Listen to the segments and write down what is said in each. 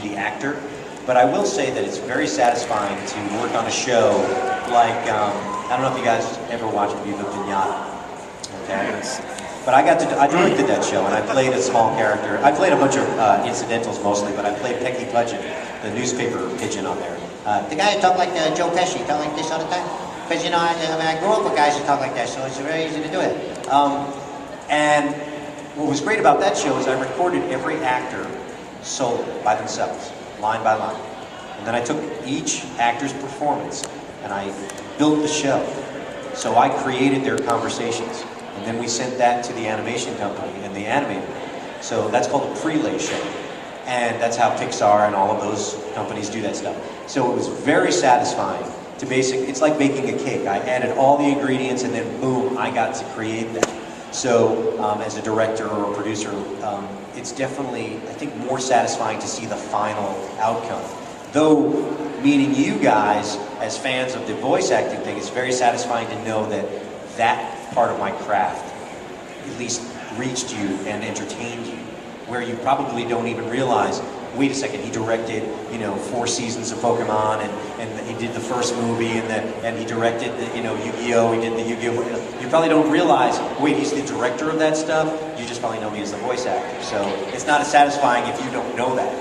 the actor. But I will say that it's very satisfying to work on a show like, I don't know if you guys ever watched Viva Pinata, okay? But I directed that show, and I played a small character. I played a bunch of incidentals mostly, but I played Pecky Pudgeon, the newspaper pigeon on there. The guy who talked like Joe Pesci, talked like this all the time. Because, you know, I grew up with guys who talk like that, so it's very easy to do it. And what was great about that show is I recorded every actor solo, by themselves, line by line. And then I took each actor's performance and I built the show. So I created their conversations. And then we sent that to the animation company and they animated it. So that's called a prelay show. And that's how Pixar and all of those companies do that stuff. So it was very satisfying to it's like baking a cake. I added all the ingredients and then boom, I got to create that. So as a director or a producer, it's definitely, I think, more satisfying to see the final outcome. Though, meeting you guys as fans of the voice acting thing, it's very satisfying to know that that part of my craft at least reached you and entertained you, where you probably don't even realize, wait a second, he directed, 4 seasons of Pokemon, and he did the first movie, and he directed, Yu-Gi-Oh, he did the Yu-Gi-Oh. You probably don't realize, wait, he's the director of that stuff? You just probably know me as the voice actor. So it's not as satisfying if you don't know that.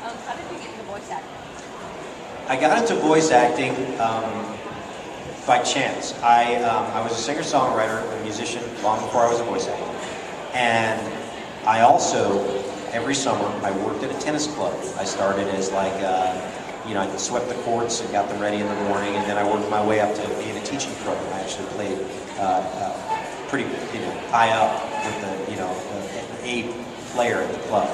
How did you get into voice acting? I got into voice acting by chance. I was a singer-songwriter, a musician, long before I was a voice actor. And I also, every summer, I worked at a tennis club. I started as like, I swept the courts and got them ready in the morning, and then I worked my way up to being a teaching pro. I actually played pretty, high up with the A player at the club.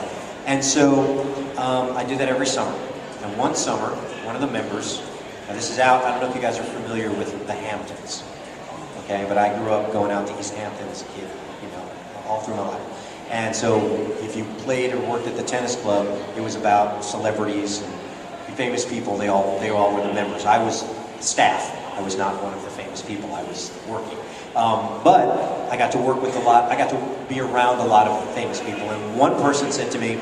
And so I did that every summer. And one summer, one of the members, now this is out, I don't know if you guys are familiar with the Hamptons, okay? But I grew up going out to East Hampton as a kid, all through my life. And so if you played or worked at the tennis club, it was about celebrities and famous people. They all were the members. I was staff. I was not one of the famous people. I was working. But I got to work with I got to be around a lot of famous people. And one person said to me,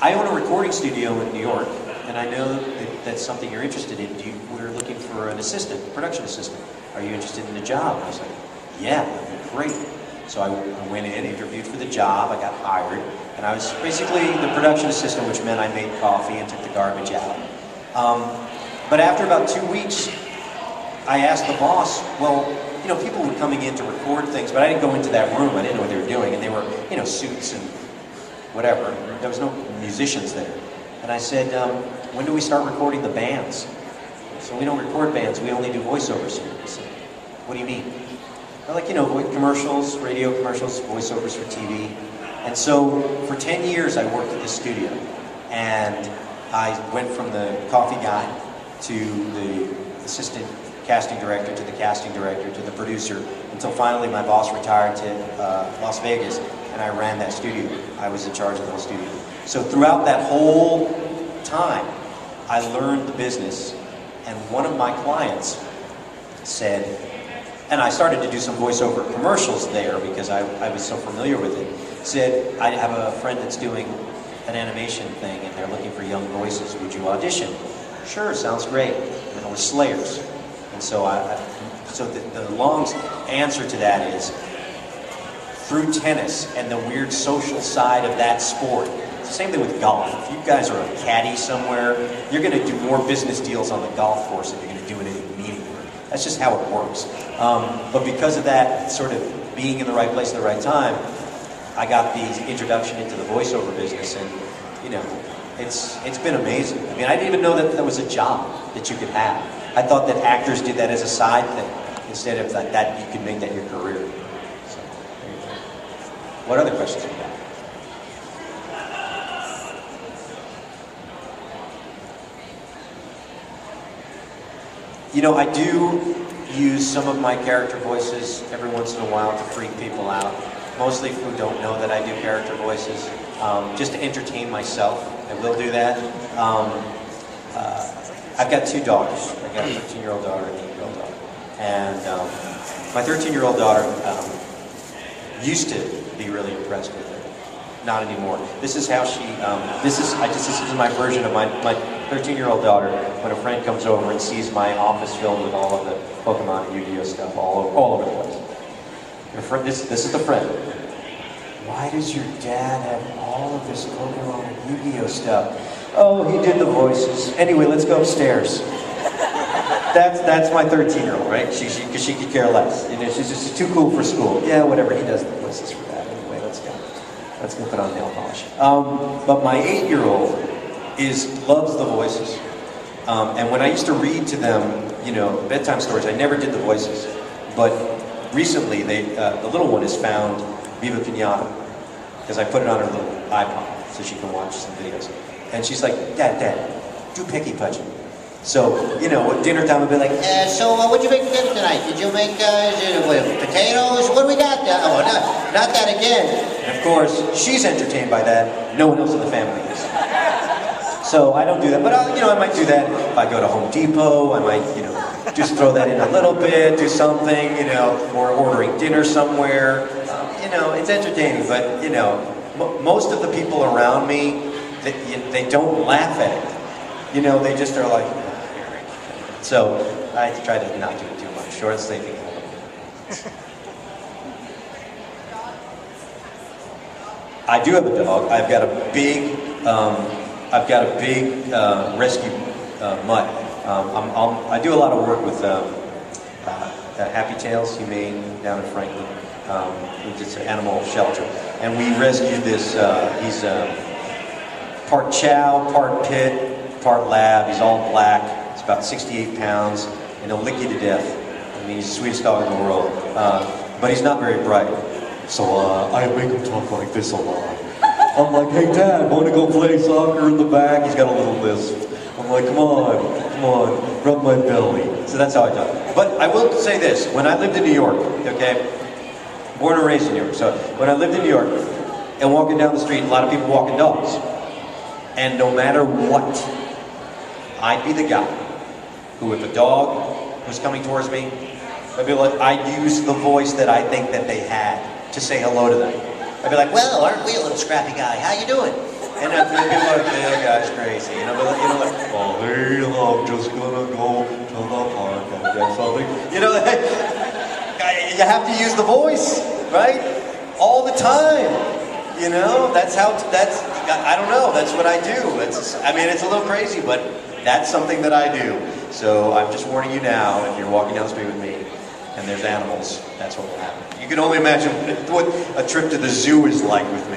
I own a recording studio in New York, and I know that that's something you're interested in. We're looking for an assistant, production assistant. Are you interested in the job? And I was like, yeah, that'd be great. So I went in, interviewed for the job, I got hired, and I was basically the production assistant, which meant I made coffee and took the garbage out. But after about 2 weeks, I asked the boss, well, people were coming in to record things, but I didn't go into that room, I didn't know what they were doing, and they were, suits and whatever. There was no musicians there. And I said, when do we start recording the bands? So we don't record bands, we only do voiceovers here. He said, what do you mean? Like, commercials, radio commercials, voiceovers for TV. And so for 10 years I worked at the studio. And I went from the coffee guy to the assistant casting director to the casting director to the producer until finally my boss retired to Las Vegas and I ran that studio. I was in charge of the whole studio. So throughout that whole time, I learned the business. And one of my clients said, and I started to do some voiceover commercials there because I was so familiar with it, said, I have a friend that's doing an animation thing and they're looking for young voices. Would you audition? Sure, sounds great. And it was Slayers. And so the long answer to that is, through tennis and the weird social side of that sport, it's the same thing with golf. If you guys are a caddy somewhere, you're going to do more business deals on the golf course than you're going to do in any meeting room. That's just how it works. But because of that sort of being in the right place at the right time, I got the introduction into the voiceover business, and it's been amazing. I mean, I didn't even know that was a job that you could have. I thought that actors did that as a side thing, instead of that you could make that your career. So, there you go. What other questions do you have? I do use some of my character voices every once in a while to freak people out, mostly who don't know that I do character voices, just to entertain myself. I will do that. I've got 2 daughters. I've got a 13-year-old daughter and an 8-year-old daughter. And my 13-year-old daughter used to be really impressed with her. not anymore. This is how she, this is my version of my 13-year-old daughter when a friend comes over and sees my office filled with all of the Pokemon and Yu-Gi-Oh stuff all over the place. Your friend, this is the friend. Why does your dad have all of this Pokemon and Yu-Gi-Oh stuff? Oh, he did the voices. Anyway, let's go upstairs. That's my 13-year-old, right? Because she could care less. You know, she's just too cool for school. Yeah, whatever. He does the voices for that. Anyway, let's go. Let's go put on nail polish. But my 8-year-old loves the voices. And when I used to read to them, you know, bedtime stories, I never did the voices. But recently, the little one has found Viva Pinata because I put it on her little iPod so she can watch some videos. And she's like, Dad, do picky pudging. So, you know, at dinner time, I'd be like, So what'd you make for dinner tonight? Did you make potatoes? What do we got? Oh, not that again. And of course, she's entertained by that. No one else in the family is. So I don't do that. But, I might do that if I go to Home Depot. I might, just throw that in a little bit, do something, or ordering dinner somewhere. It's entertaining. But, most of the people around me, they don't laugh at it. They just are like, so I try to not do it too much. Short, sleeping. I do have a dog. I've got a big rescue mutt. I do a lot of work with Happy Tails Humane down in Franklin, which is an animal shelter, and we rescued this. He's part chow, part pit, part lab. He's all black. He's about 68 pounds, and he'll lick you to death. I mean, he's the sweetest dog in the world, but he's not very bright. So I make him talk like this a lot. I'm like, hey Dad, want to go play soccer in the back? He's got a little lisp. I'm like, come on, rub my belly. So that's how I talk. But I will say this, when I lived in New York, okay, born and raised in New York, so when I lived in New York, and walking down the street, a lot of people walking dogs. And no matter what, I'd be the guy who, if a dog was coming towards me, I'd use the voice that I think that they had to say hello to them. I'd be like, well, aren't we a little scrappy guy? How you doing? And then people are like, that guy's crazy. Like, oh, hey, I'm just gonna go to the park and get something. You have to use the voice, right? All the time. I don't know, that's what I do. It's a little crazy, but that's something that I do. So I'm just warning you now, if you're walking down the street with me, and there's animals, that's what will happen. You can only imagine what a trip to the zoo is like with me.